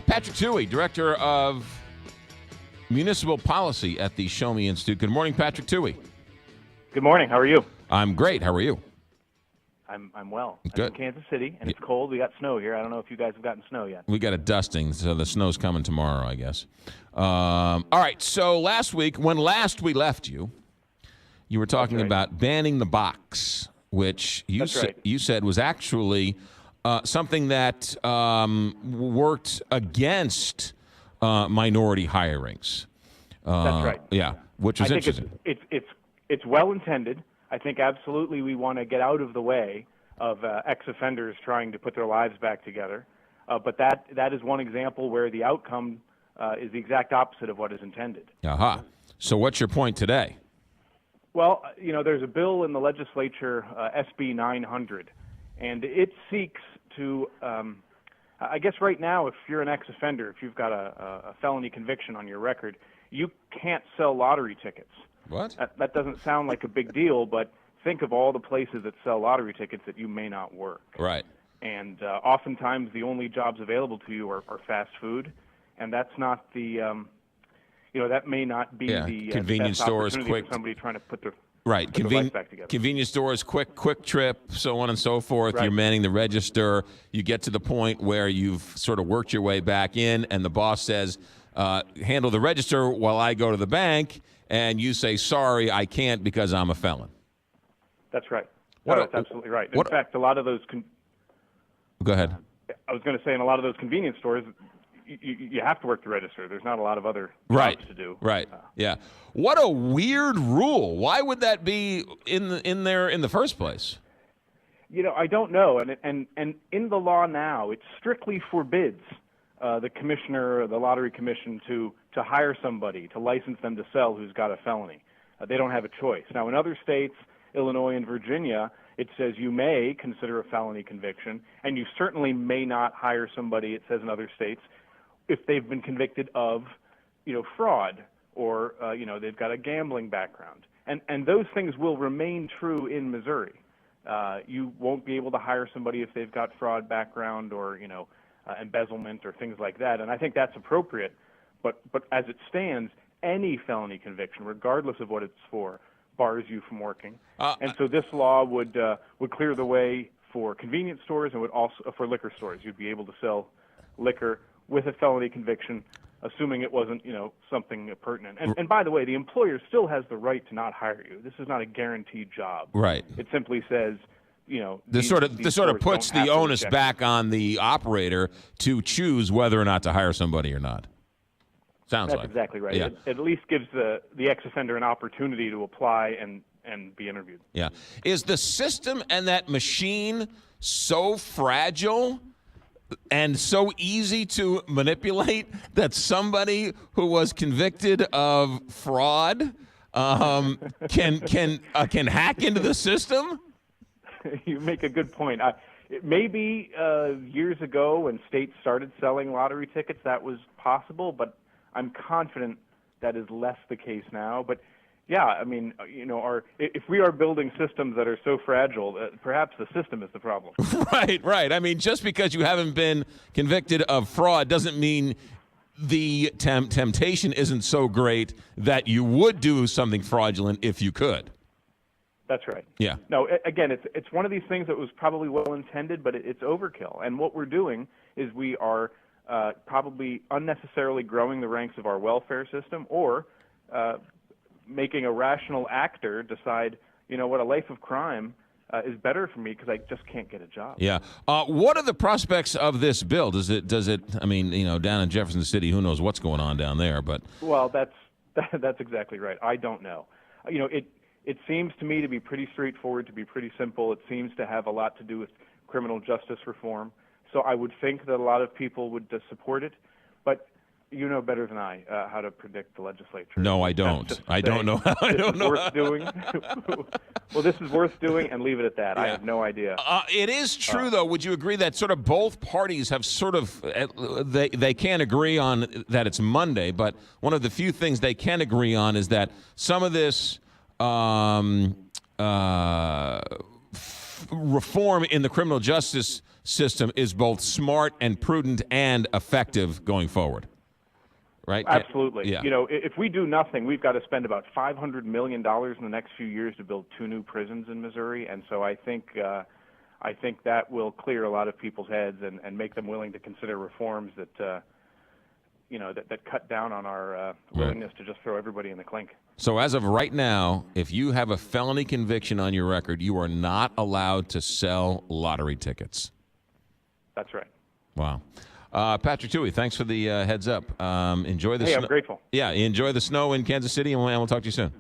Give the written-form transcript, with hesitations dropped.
Patrick Tuohy, Director of Municipal Policy at the Show Me Institute. Good morning, Patrick Tuohy. Good morning. How are you? I'm great. How are you? I'm well. Good. I'm in Kansas City, and it's cold. We got snow here. I don't know if you guys have gotten snow yet. We got a dusting, so the snow's coming tomorrow, I guess. All right, so when last we left you, you were talking about banning the box, which you said was actually something that worked against minority hirings. That's right. Yeah, which was interesting. It's well intended. I think absolutely we want to get out of the way of ex-offenders trying to put their lives back together. But that is one example where the outcome is the exact opposite of what is intended. Aha. So what's your point today? Well, there's a bill in the legislature, SB 900, and it seeks to, I guess right now, if you're an ex-offender, if you've got a felony conviction on your record, you can't sell lottery tickets. What? That doesn't sound like a big deal, but think of all the places that sell lottery tickets that you may not work. Right. And oftentimes the only jobs available to you are fast food, and that's not the, that may not be the convenience best stores, opportunity quick for somebody trying to put their life back together. Convenience stores, quick trip, so on and so forth. Right. You're manning the register. You get to the point where you've sort of worked your way back in, and the boss says, handle the register while I go to the bank. And you say, sorry, I can't because I'm a felon. That's right. That's absolutely right. In fact, a lot of those... Go ahead. I was going to say, in a lot of those convenience stores, you have to work the register. There's not a lot of other jobs to do. Right. Yeah. What a weird rule. Why would that be in there in the first place? I don't know. And in the law now, it strictly forbids the commissioner, the lottery commission, to hire somebody, to license them to sell who's got a felony. They don't have a choice. Now, in other states, Illinois and Virginia, it says you may consider a felony conviction, and you certainly may not hire somebody, it says in other states, if they've been convicted of, fraud or, they've got a gambling background. And those things will remain true in Missouri. You won't be able to hire somebody if they've got fraud background or, embezzlement or things like that. And I think that's appropriate. But as it stands, any felony conviction, regardless of what it's for, bars you from working. And so this law would clear the way for convenience stores and would also for liquor stores. You'd be able to sell liquor with a felony conviction, assuming it wasn't, something pertinent. And by the way, the employer still has the right to not hire you. This is not a guaranteed job. Right. It simply says, this sort of puts the onus back on the operator to choose whether or not to hire somebody or not. That's exactly right. Yeah. It at least gives the ex-offender an opportunity to apply and be interviewed. Yeah. Is the system and that machine so fragile and so easy to manipulate that somebody who was convicted of fraud can hack into the system? You make a good point. Maybe years ago when states started selling lottery tickets, that was possible, but I'm confident that is less the case now. But yeah, I mean, if we are building systems that are so fragile, perhaps the system is the problem. Right. I mean, just because you haven't been convicted of fraud doesn't mean the temptation isn't so great that you would do something fraudulent if you could. That's right. Yeah. No, again, it's one of these things that was probably well intended, but it's overkill. And what we're doing is we are probably unnecessarily growing the ranks of our welfare system, or making a rational actor decide, what, a life of crime is better for me because I just can't get a job. Yeah. What are the prospects of this bill? Does it? I mean, down in Jefferson City, who knows what's going on down there? But well, that's exactly right. I don't know. It seems to me to be pretty straightforward, to be pretty simple. It seems to have a lot to do with criminal justice reform. So I would think that a lot of people would support it. But you know better than I how to predict the legislature. No, I don't. I don't know. I don't know. Worth doing. Well, this is worth doing, and leave it at that. Yeah. I have no idea. It is true, though. Would you agree that sort of both parties have sort of they can't agree on that it's Monday, but one of the few things they can agree on is that some of this reform in the criminal justice system is both smart and prudent and effective going forward. Right? Absolutely. Yeah. You know, if we do nothing, we've got to spend about $500 million in the next few years to build 2 new prisons in Missouri, and so I think that will clear a lot of people's heads and make them willing to consider reforms that that cut down on our willingness to just throw everybody in the clink. So as of right now, if you have a felony conviction on your record, you are not allowed to sell lottery tickets. That's right. Wow. Patrick Tuohy, thanks for the heads up. Enjoy the Hey, snow. I'm grateful. Yeah, enjoy the snow in Kansas City, and we'll talk to you soon.